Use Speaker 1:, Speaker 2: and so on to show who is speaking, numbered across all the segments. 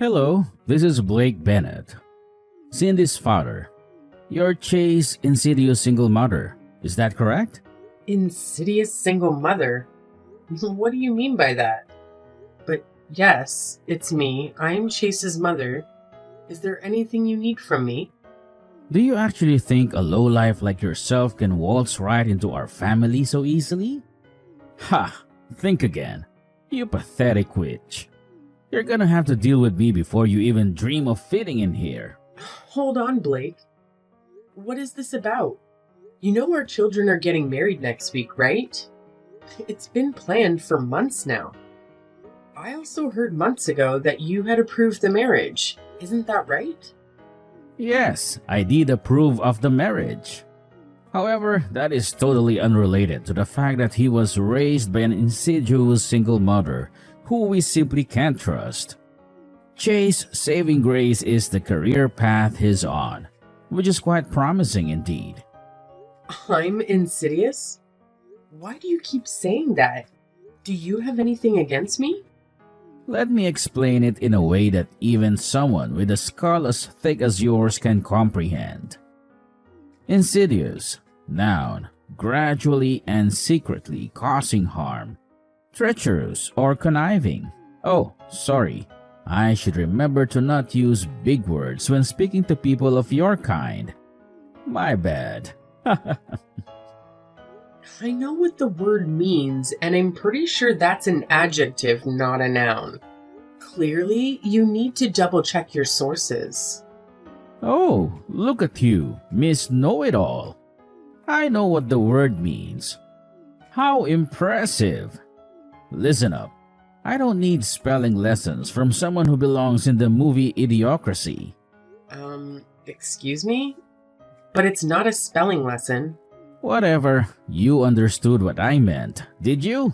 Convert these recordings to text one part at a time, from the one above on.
Speaker 1: Hello, this is Blake Bennett, Cindy's father. Your Chase insidious single mother. Is that correct?
Speaker 2: Insidious single mother? What do you mean by that? But yes, it's me. I'm Chase's mother. Is there anything you need from me?
Speaker 1: Do you actually think a lowlife like yourself can waltz right into our family so easily? Ha! Think again. You pathetic witch. You're gonna have to deal with me before you even dream of fitting in here.
Speaker 2: Hold on, Blake. What is this about? You know our children are getting married next week, right? It's been planned for months now. I also heard months ago that you had approved the marriage. Isn't that right?
Speaker 1: Yes, I did approve of the marriage. However, that is totally unrelated to the fact that he was raised by an insidious single mother who we simply can't trust. Chase's saving grace is the career path he's on, which is quite promising indeed.
Speaker 2: I'm insidious? Why do you keep saying that? Do you have anything against me?
Speaker 1: Let me explain it in a way that even someone with a skull as thick as yours can comprehend. Insidious, noun, gradually and secretly causing harm. Treacherous or conniving. Oh, sorry. I should remember to not use big words when speaking to people of your kind. My bad.
Speaker 2: I know what the word means, and I'm pretty sure that's an adjective, not a noun. Clearly, you need to double check your sources.
Speaker 1: Oh, look at you, Miss Know-It-All. I know what the word means. How impressive! Listen up. I don't need spelling lessons from someone who belongs in the movie Idiocracy.
Speaker 2: Excuse me? But it's not a spelling lesson.
Speaker 1: Whatever, you understood what I meant, did you?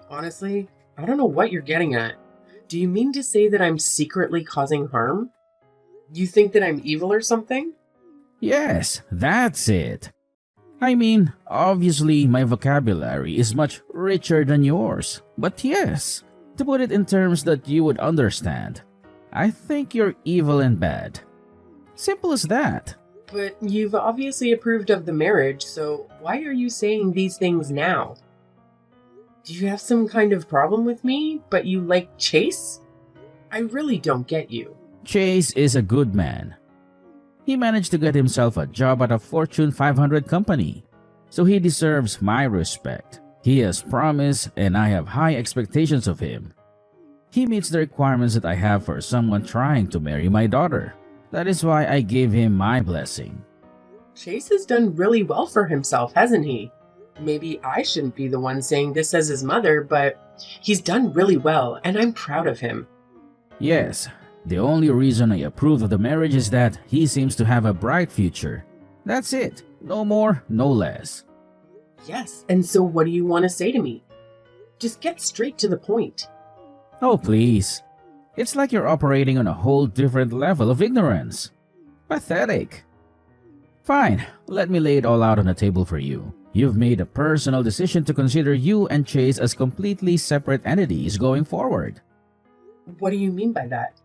Speaker 2: Honestly, I don't know what you're getting at. Do you mean to say that I'm secretly causing harm? You think that I'm evil or something?
Speaker 1: Yes, that's it. I mean, obviously my vocabulary is much richer than yours. But yes, to put it in terms that you would understand, I think you're evil and bad. Simple as that.
Speaker 2: But you've obviously approved of the marriage, so why are you saying these things now? Do you have some kind of problem with me, but you like Chase? I really don't get you.
Speaker 1: Chase is a good man. He managed to get himself a job at a Fortune 500 company, so he deserves my respect. He has promise and I have high expectations of him. He meets the requirements that I have for someone trying to marry my daughter. That is why I gave him my blessing.
Speaker 2: Chase has done really well for himself, hasn't he? Maybe I shouldn't be the one saying this as his mother, but he's done really well and I'm proud of him.
Speaker 1: Yes. The only reason I approve of the marriage is that he seems to have a bright future. That's it. No more, no less.
Speaker 2: Yes, and so what do you want to say to me? Just get straight to the point.
Speaker 1: Oh, please. It's like you're operating on a whole different level of ignorance. Pathetic. Fine, let me lay it all out on the table for you. You've made a personal decision to consider you and Chase as completely separate entities going forward.
Speaker 2: What do you mean by that?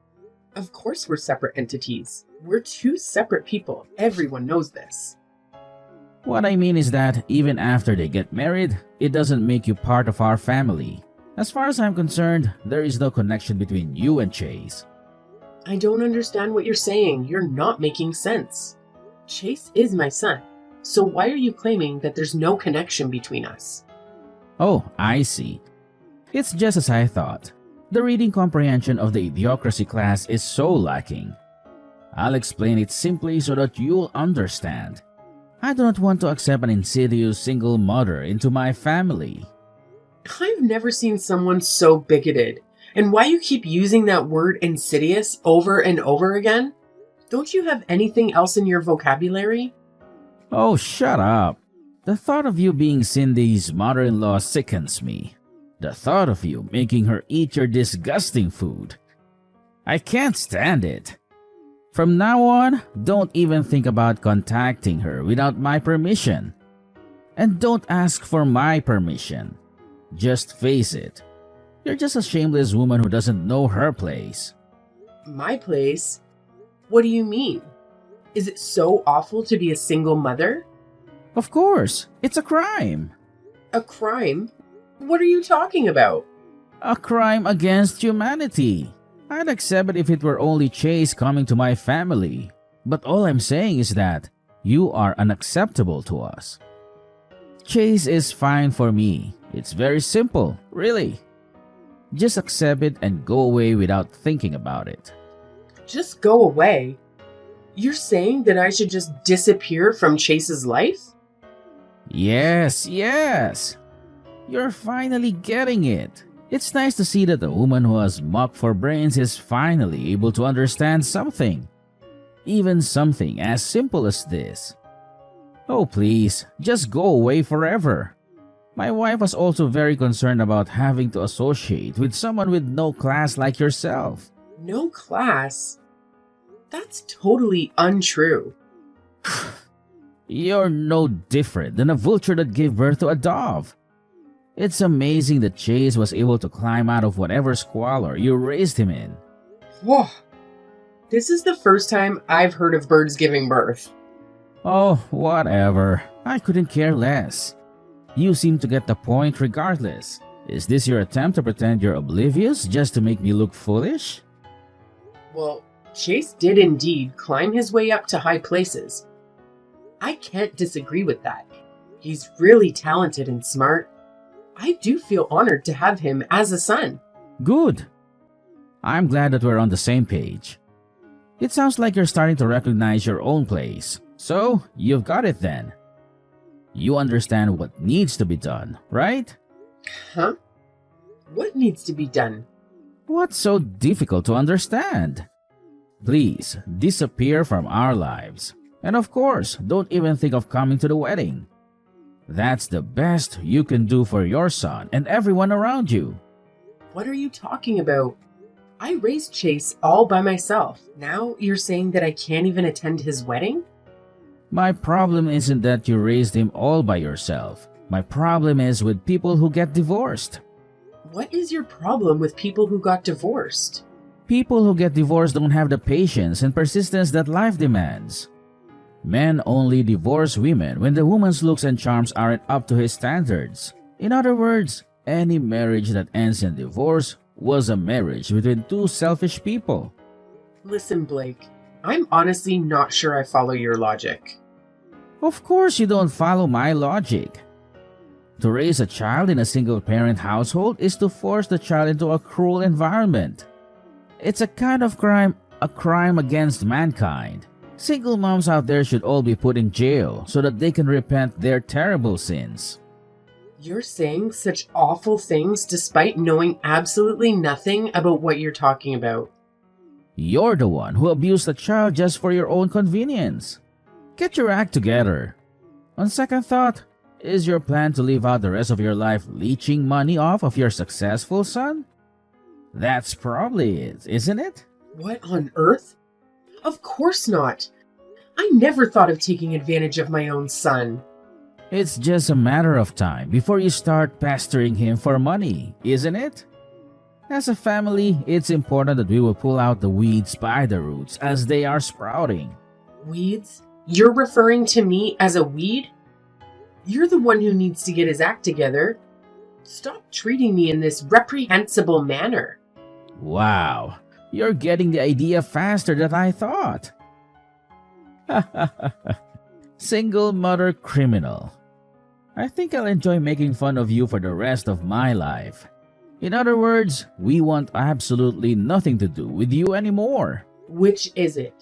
Speaker 2: Of course we're separate entities. We're two separate people. Everyone knows this.
Speaker 1: What I mean is that even after they get married, it doesn't make you part of our family. As far as I'm concerned, there is no connection between you and Chase.
Speaker 2: I don't understand what you're saying. You're not making sense. Chase is my son. So why are you claiming that there's no connection between us?
Speaker 1: Oh, I see. It's just as I thought. The reading comprehension of the Idiocracy class is so lacking. I'll explain it simply so that you'll understand. I do not want to accept an insidious single mother into my family.
Speaker 2: I've never seen someone so bigoted. And why you keep using that word insidious over and over again? Don't you have anything else in your vocabulary?
Speaker 1: Oh, shut up. The thought of you being Cindy's mother-in-law sickens me. The thought of you making her eat your disgusting food. I can't stand it. From now on, don't even think about contacting her without my permission. And don't ask for my permission. Just face it. You're just a shameless woman who doesn't know her place.
Speaker 2: My place? What do you mean? Is it so awful to be a single mother?
Speaker 1: Of course, it's a crime.
Speaker 2: A crime? What are you talking about?
Speaker 1: A crime against humanity. I'd accept it if it were only Chase coming to my family. But all I'm saying is that you are unacceptable to us. Chase is fine for me. It's very simple, really. Just accept it and go away without thinking about it.
Speaker 2: Just go away? You're saying that I should just disappear from Chase's life?
Speaker 1: Yes. You're finally getting it. It's nice to see that a woman who has muck for brains is finally able to understand something. Even something as simple as this. Oh please, just go away forever. My wife was also very concerned about having to associate with someone with no class like yourself.
Speaker 2: No class? That's totally untrue.
Speaker 1: You're no different than a vulture that gave birth to a dove. It's amazing that Chase was able to climb out of whatever squalor you raised him in.
Speaker 2: Whoa. This is the first time I've heard of birds giving birth.
Speaker 1: Oh, whatever. I couldn't care less. You seem to get the point regardless. Is this your attempt to pretend you're oblivious just to make me look foolish?
Speaker 2: Well, Chase did indeed climb his way up to high places. I can't disagree with that. He's really talented and smart. I do feel honored to have him as a son.
Speaker 1: Good. I'm glad that we're on the same page. It sounds like you're starting to recognize your own place. So, you've got it then. You understand what needs to be done, right?
Speaker 2: Huh? What needs to be done?
Speaker 1: What's so difficult to understand? Please, disappear from our lives. And of course, don't even think of coming to the wedding. That's the best you can do for your son and everyone around you.
Speaker 2: What are you talking about? I raised Chase all by myself. Now you're saying that I can't even attend his wedding?
Speaker 1: My problem isn't that you raised him all by yourself. My problem is with people who get divorced.
Speaker 2: What is your problem with people who got divorced?
Speaker 1: People who get divorced don't have the patience and persistence that life demands. Men only divorce women when the woman's looks and charms aren't up to his standards. In other words, any marriage that ends in divorce was a marriage between two selfish people.
Speaker 2: Listen, Blake, I'm honestly not sure I follow your logic.
Speaker 1: Of course you don't follow my logic. To raise a child in a single-parent household is to force the child into a cruel environment. It's a kind of crime, a crime against mankind. Single moms out there should all be put in jail so that they can repent their terrible sins.
Speaker 2: You're saying such awful things despite knowing absolutely nothing about what you're talking about.
Speaker 1: You're the one who abused a child just for your own convenience. Get your act together. On second thought, is your plan to live out the rest of your life leeching money off of your successful son? That's probably it, isn't it?
Speaker 2: What on earth? Of course not. I never thought of taking advantage of my own son.
Speaker 1: It's just a matter of time before you start pestering him for money, isn't it? As a family, it's important that we will pull out the weeds by the roots as they are sprouting.
Speaker 2: Weeds? You're referring to me as a weed? You're the one who needs to get his act together. Stop treating me in this reprehensible manner.
Speaker 1: Wow, you're getting the idea faster than I thought. Single mother criminal. I think I'll enjoy making fun of you for the rest of my life. In other words, we want absolutely nothing to do with you anymore.
Speaker 2: Which is it?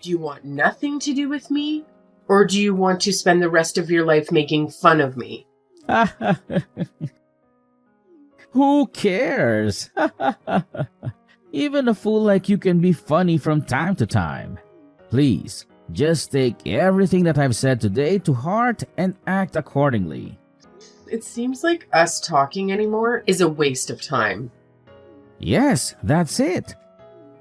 Speaker 2: Do you want nothing to do with me? Or do you want to spend the rest of your life making fun of me?
Speaker 1: Who cares? Even a fool like you can be funny from time to time. Please, just take everything that I've said today to heart and act accordingly.
Speaker 2: It seems like us talking anymore is a waste of time.
Speaker 1: Yes, that's it.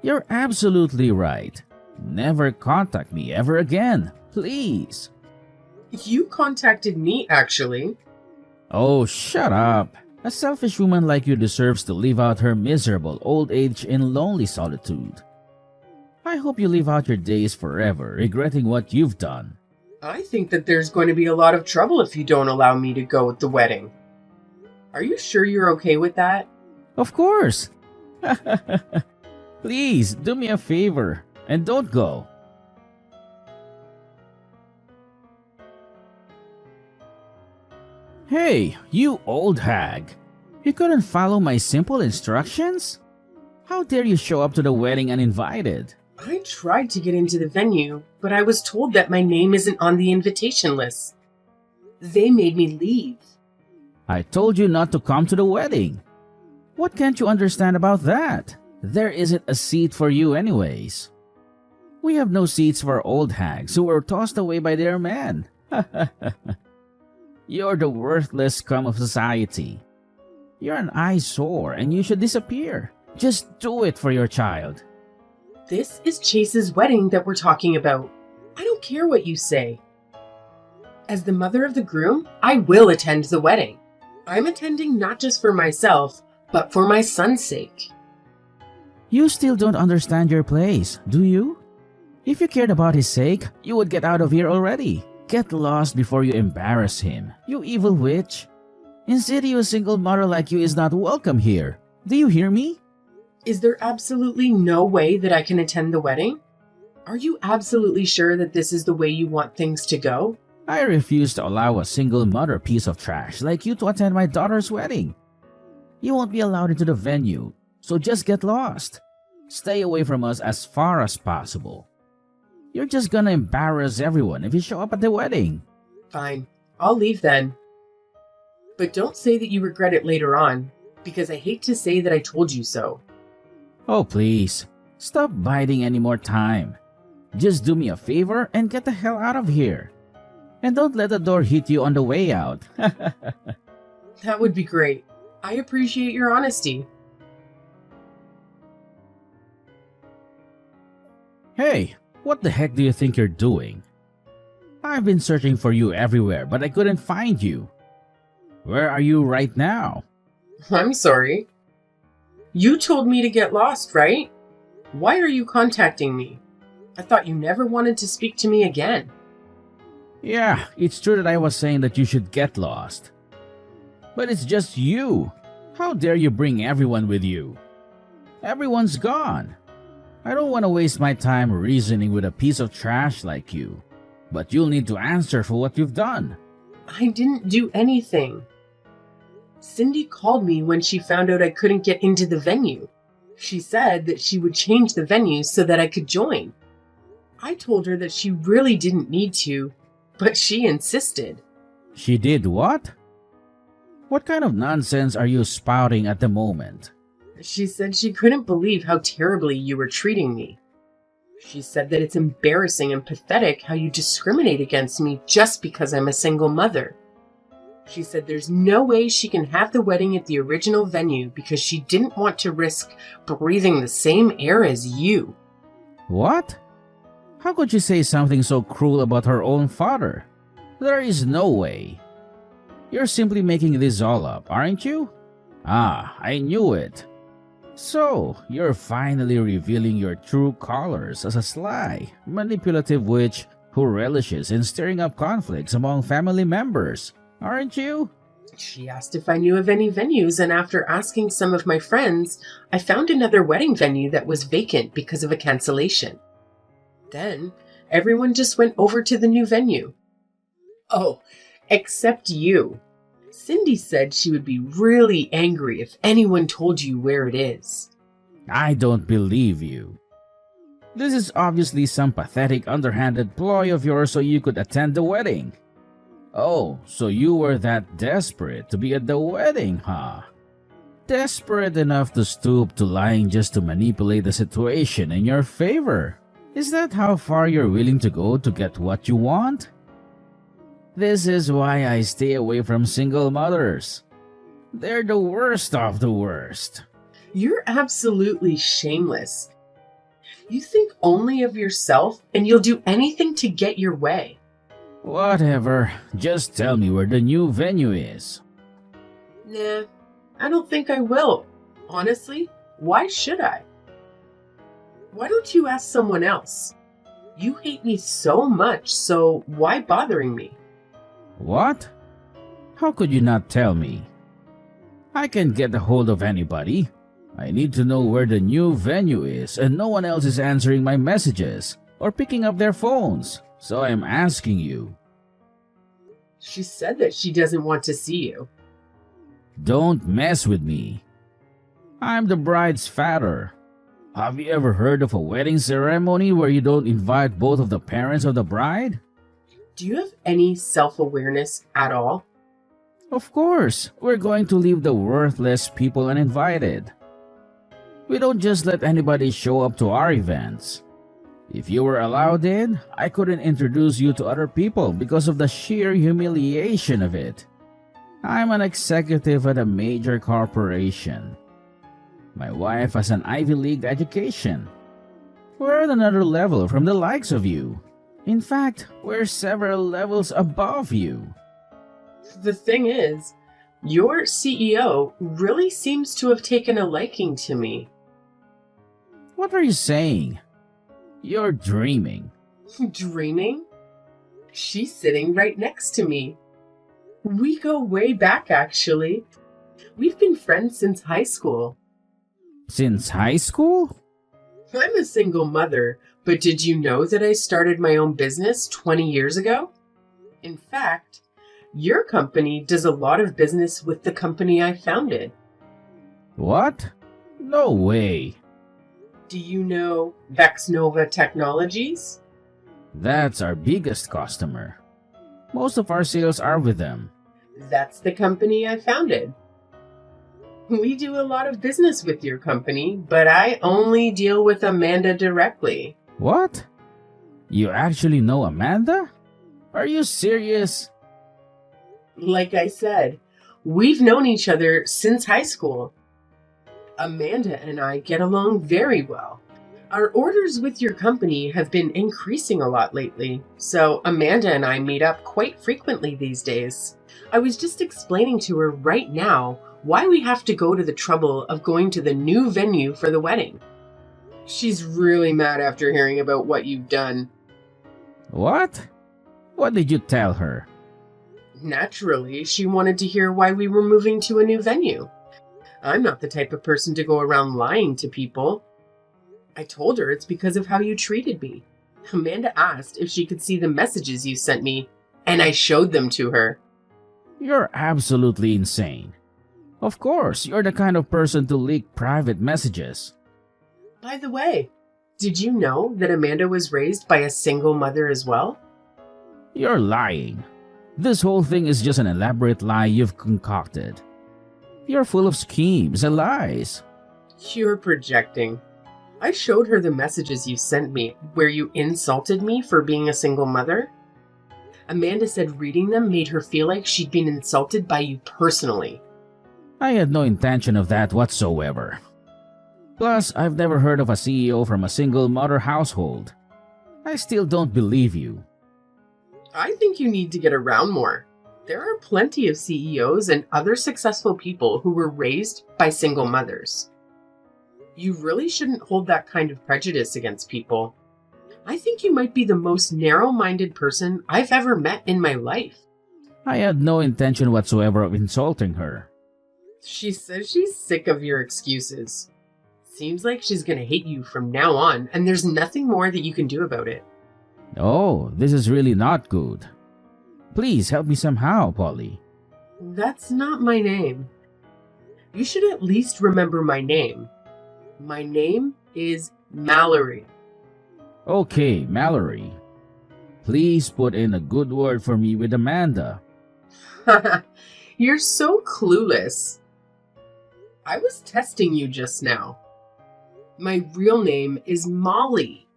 Speaker 1: You're absolutely right. Never contact me ever again, please.
Speaker 2: You contacted me, actually.
Speaker 1: Oh, shut up. A selfish woman like you deserves to live out her miserable old age in lonely solitude. I hope you live out your days forever, regretting what you've done.
Speaker 2: I think that there's going to be a lot of trouble if you don't allow me to go at the wedding. Are you sure you're okay with that?
Speaker 1: Of course! Please, do me a favor, and don't go. Hey, you old hag! You couldn't follow my simple instructions? How dare you show up to the wedding uninvited?
Speaker 2: I tried to get into the venue, but I was told that my name isn't on the invitation list. They made me leave.
Speaker 1: I told you not to come to the wedding. What can't you understand about that? There isn't a seat for you anyways. We have no seats for old hags who were tossed away by their men. You're the worthless scum of society. You're an eyesore and you should disappear. Just do it for your child.
Speaker 2: This is Chase's wedding that we're talking about. I don't care what you say. As the mother of the groom, I will attend the wedding. I'm attending not just for myself, but for my son's sake.
Speaker 1: You still don't understand your place, do you? If you cared about his sake, you would get out of here already. Get lost before you embarrass him, you evil witch. Insidious single mother like you is not welcome here. Do you hear me?
Speaker 2: Is there absolutely no way that I can attend the wedding? Are you absolutely sure that this is the way you want things to go?
Speaker 1: I refuse to allow a single mother piece of trash like you to attend my daughter's wedding. You won't be allowed into the venue, so just get lost. Stay away from us as far as possible. You're just gonna embarrass everyone if you show up at the wedding.
Speaker 2: Fine, I'll leave then. But don't say that you regret it later on, because I hate to say that I told you so.
Speaker 1: Oh please, stop biding any more time. Just do me a favor and get the hell out of here. And don't let the door hit you on the way out.
Speaker 2: That would be great. I appreciate your honesty.
Speaker 1: Hey, what the heck do you think you're doing? I've been searching for you everywhere, but I couldn't find you. Where are you right now?
Speaker 2: I'm sorry. You told me to get lost, right? Why are you contacting me? I thought you never wanted to speak to me again.
Speaker 1: Yeah, it's true that I was saying that you should get lost. But it's just you. How dare you bring everyone with you? Everyone's gone. I don't want to waste my time reasoning with a piece of trash like you. But you'll need to answer for what you've done.
Speaker 2: I didn't do anything. Cindy called me when she found out I couldn't get into the venue. She said that she would change the venue so that I could join. I told her that she really didn't need to, but she insisted.
Speaker 1: She did what? What kind of nonsense are you spouting at the moment?
Speaker 2: She said she couldn't believe how terribly you were treating me. She said that it's embarrassing and pathetic how you discriminate against me just because I'm a single mother. She said there's no way she can have the wedding at the original venue because she didn't want to risk breathing the same air as you.
Speaker 1: What? How could she say something so cruel about her own father? There is no way. You're simply making this all up, aren't you? Ah, I knew it. So, you're finally revealing your true colors as a sly, manipulative witch who relishes in stirring up conflicts among family members, aren't you?
Speaker 2: She asked if I knew of any venues, and after asking some of my friends, I found another wedding venue that was vacant because of a cancellation. Then, everyone just went over to the new venue. Oh, except you. Cindy said she would be really angry if anyone told you where it is.
Speaker 1: I don't believe you. This is obviously some pathetic underhanded ploy of yours so you could attend the wedding. Oh, so you were that desperate to be at the wedding, huh? Desperate enough to stoop to lying just to manipulate the situation in your favor. Is that how far you're willing to go to get what you want? This is why I stay away from single mothers. They're the worst of the worst.
Speaker 2: You're absolutely shameless. You think only of yourself, and you'll do anything to get your way.
Speaker 1: Whatever. Just tell me where the new venue is.
Speaker 2: Nah, I don't think I will. Honestly, why should I? Why don't you ask someone else? You hate me so much, so why bothering me?
Speaker 1: What? How could you not tell me? I can get a hold of anybody. I need to know where the new venue is, and no one else is answering my messages or picking up their phones, so I'm asking you.
Speaker 2: She said that she doesn't want to see you.
Speaker 1: Don't mess with me. I'm the bride's father. Have you ever heard of a wedding ceremony where you don't invite both of the parents of the bride?
Speaker 2: Do you have any self-awareness at all?
Speaker 1: Of course, we're going to leave the worthless people uninvited. We don't just let anybody show up to our events. If you were allowed in, I couldn't introduce you to other people because of the sheer humiliation of it. I'm an executive at a major corporation. My wife has an Ivy League education. We're at another level from the likes of you. In fact, we're several levels above you.
Speaker 2: The thing is, your CEO really seems to have taken a liking to me.
Speaker 1: What are you saying? You're dreaming.
Speaker 2: Dreaming? She's sitting right next to me. We go way back, actually. We've been friends since high school.
Speaker 1: Since high school?
Speaker 2: I'm a single mother, but did you know that I started my own business 20 years ago? In fact, your company does a lot of business with the company I founded.
Speaker 1: What? No way.
Speaker 2: Do you know Vexnova Technologies?
Speaker 1: That's our biggest customer. Most of our sales are with them.
Speaker 2: That's the company I founded. We do a lot of business with your company, but I only deal with Amanda directly.
Speaker 1: What? You actually know Amanda? Are you serious?
Speaker 2: Like I said, we've known each other since high school. Amanda and I get along very well. Our orders with your company have been increasing a lot lately, so Amanda and I meet up quite frequently these days. I was just explaining to her right now why we have to go to the trouble of going to the new venue for the wedding. She's really mad after hearing about what you've done.
Speaker 1: What? What did you tell her?
Speaker 2: Naturally, she wanted to hear why we were moving to a new venue. I'm not the type of person to go around lying to people. I told her it's because of how you treated me. Amanda asked if she could see the messages you sent me, and I showed them to her.
Speaker 1: You're absolutely insane. Of course, you're the kind of person to leak private messages.
Speaker 2: By the way, did you know that Amanda was raised by a single mother as well?
Speaker 1: You're lying. This whole thing is just an elaborate lie you've concocted. You're full of schemes and lies.
Speaker 2: You're projecting. I showed her the messages you sent me where you insulted me for being a single mother. Amanda said reading them made her feel like she'd been insulted by you personally.
Speaker 1: I had no intention of that whatsoever. Plus, I've never heard of a CEO from a single mother household. I still don't believe you.
Speaker 2: I think you need to get around more. There are plenty of CEOs and other successful people who were raised by single mothers. You really shouldn't hold that kind of prejudice against people. I think you might be the most narrow-minded person I've ever met in my life.
Speaker 1: I had no intention whatsoever of insulting her.
Speaker 2: She says she's sick of your excuses. Seems like she's gonna hate you from now on, and there's nothing more that you can do about it.
Speaker 1: Oh, this is really not good. Please help me somehow, Polly.
Speaker 2: That's not my name. You should at least remember my name. My name is Mallory.
Speaker 1: Okay, Mallory. Please put in a good word for me with Amanda.
Speaker 2: You're so clueless. I was testing you just now. My real name is Molly.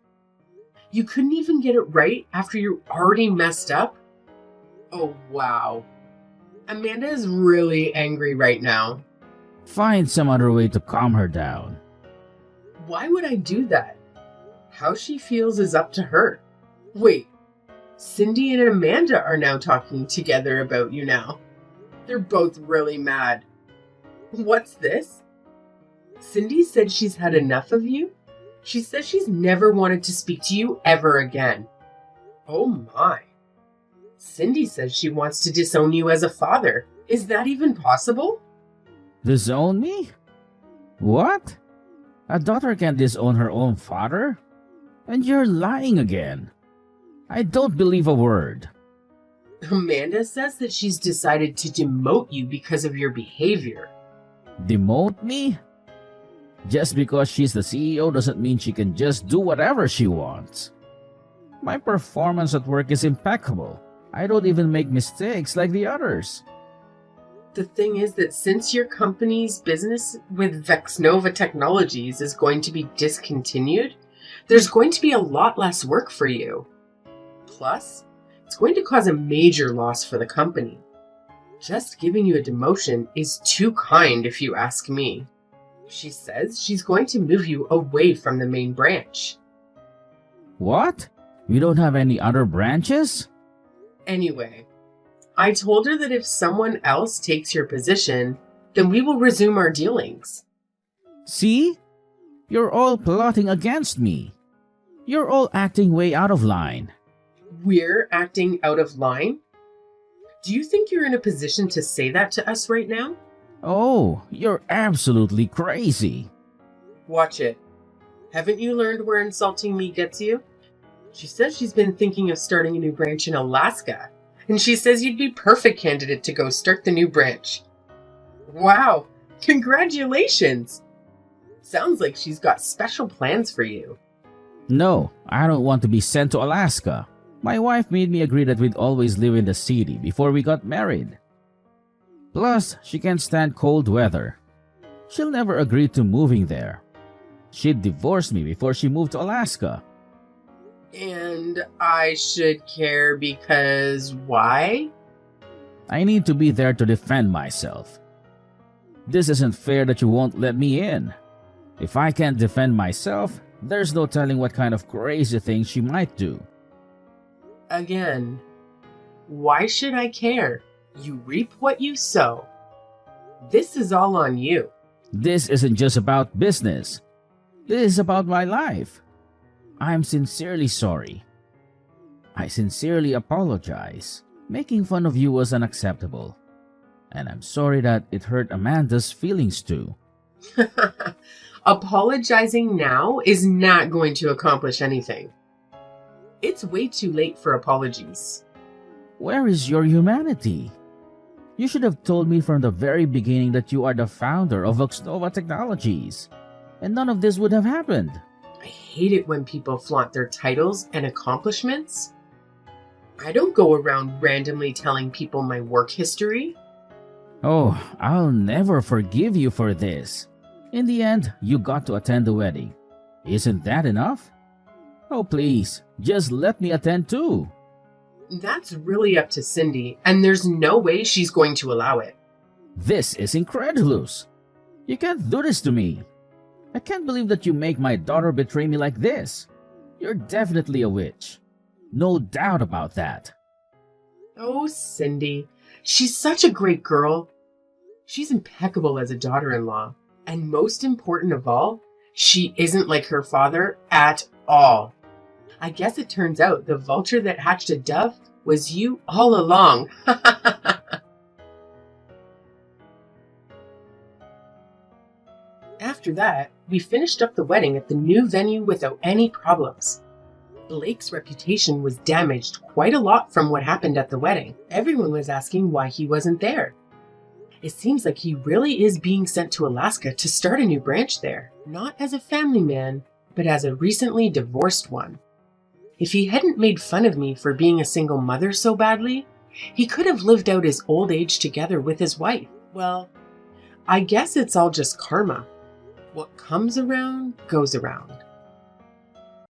Speaker 2: You couldn't even get it right after you already messed up? Oh, wow. Amanda is really angry right now.
Speaker 1: Find some other way to calm her down.
Speaker 2: Why would I do that? How she feels is up to her. Wait, Cindy and Amanda are now talking together about you now. They're both really mad. What's this? Cindy said she's had enough of you, She says she's never wanted to speak to you ever again. Oh my. Cindy says she wants to disown you as a father. Is that even possible?
Speaker 1: Disown me? What? A daughter can't disown her own father? And you're lying again. I don't believe a word.
Speaker 2: Amanda says that she's decided to demote you because of your behavior.
Speaker 1: Demote me? Just because she's the CEO doesn't mean she can just do whatever she wants. My performance at work is impeccable. I don't even make mistakes like the others.
Speaker 2: The thing is that since your company's business with Vexnova Technologies is going to be discontinued, there's going to be a lot less work for you. Plus, it's going to cause a major loss for the company. Just giving you a demotion is too kind if you ask me. She says she's going to move you away from the main branch.
Speaker 1: What? We don't have any other branches?
Speaker 2: Anyway, I told her that if someone else takes your position, then we will resume our dealings.
Speaker 1: See? You're all plotting against me. You're all acting way out of line.
Speaker 2: We're acting out of line? Do you think you're in a position to say that to us right now?
Speaker 1: Oh, you're absolutely crazy.
Speaker 2: Watch it. Haven't you learned where insulting me gets you? She says she's been thinking of starting a new branch in Alaska, and she says you'd be perfect candidate to go start the new branch. Wow, congratulations! Sounds like she's got special plans for you.
Speaker 1: No, I don't want to be sent to Alaska. My wife made me agree that we'd always live in the city before we got married. Plus, she can't stand cold weather. She'll never agree to moving there. She'd divorce me before she moved to Alaska.
Speaker 2: And I should care because why?
Speaker 1: I need to be there to defend myself. This isn't fair that you won't let me in. If I can't defend myself, there's no telling what kind of crazy things she might do.
Speaker 2: Again, why should I care? You reap what you sow. This is all on you.
Speaker 1: This isn't just about business. This is about my life. I'm sincerely sorry. I sincerely apologize. Making fun of you was unacceptable. And I'm sorry that it hurt Amanda's feelings too.
Speaker 2: Apologizing now is not going to accomplish anything. It's way too late for apologies.
Speaker 1: Where is your humanity? You should have told me from the very beginning that you are the founder of Vexnova Technologies, and none of this would have happened.
Speaker 2: I hate it when people flaunt their titles and accomplishments. I don't go around randomly telling people my work history.
Speaker 1: Oh, I'll never forgive you for this. In the end, you got to attend the wedding. Isn't that enough? Oh, please, just let me attend too.
Speaker 2: That's really up to Cindy, and there's no way she's going to allow it.
Speaker 1: This is incredulous. You can't do this to me. I can't believe that you make my daughter betray me like this. You're definitely a witch. No doubt about that.
Speaker 2: Oh, Cindy. She's such a great girl. She's impeccable as a daughter-in-law. And most important of all, she isn't like her father at all. I guess it turns out the vulture that hatched a dove was you all along. After that, we finished up the wedding at the new venue without any problems. Blake's reputation was damaged quite a lot from what happened at the wedding. Everyone was asking why he wasn't there. It seems like he really is being sent to Alaska to start a new branch there, not as a family man, but as a recently divorced one. If he hadn't made fun of me for being a single mother so badly, he could have lived out his old age together with his wife. Well, I guess it's all just karma. What comes around goes around.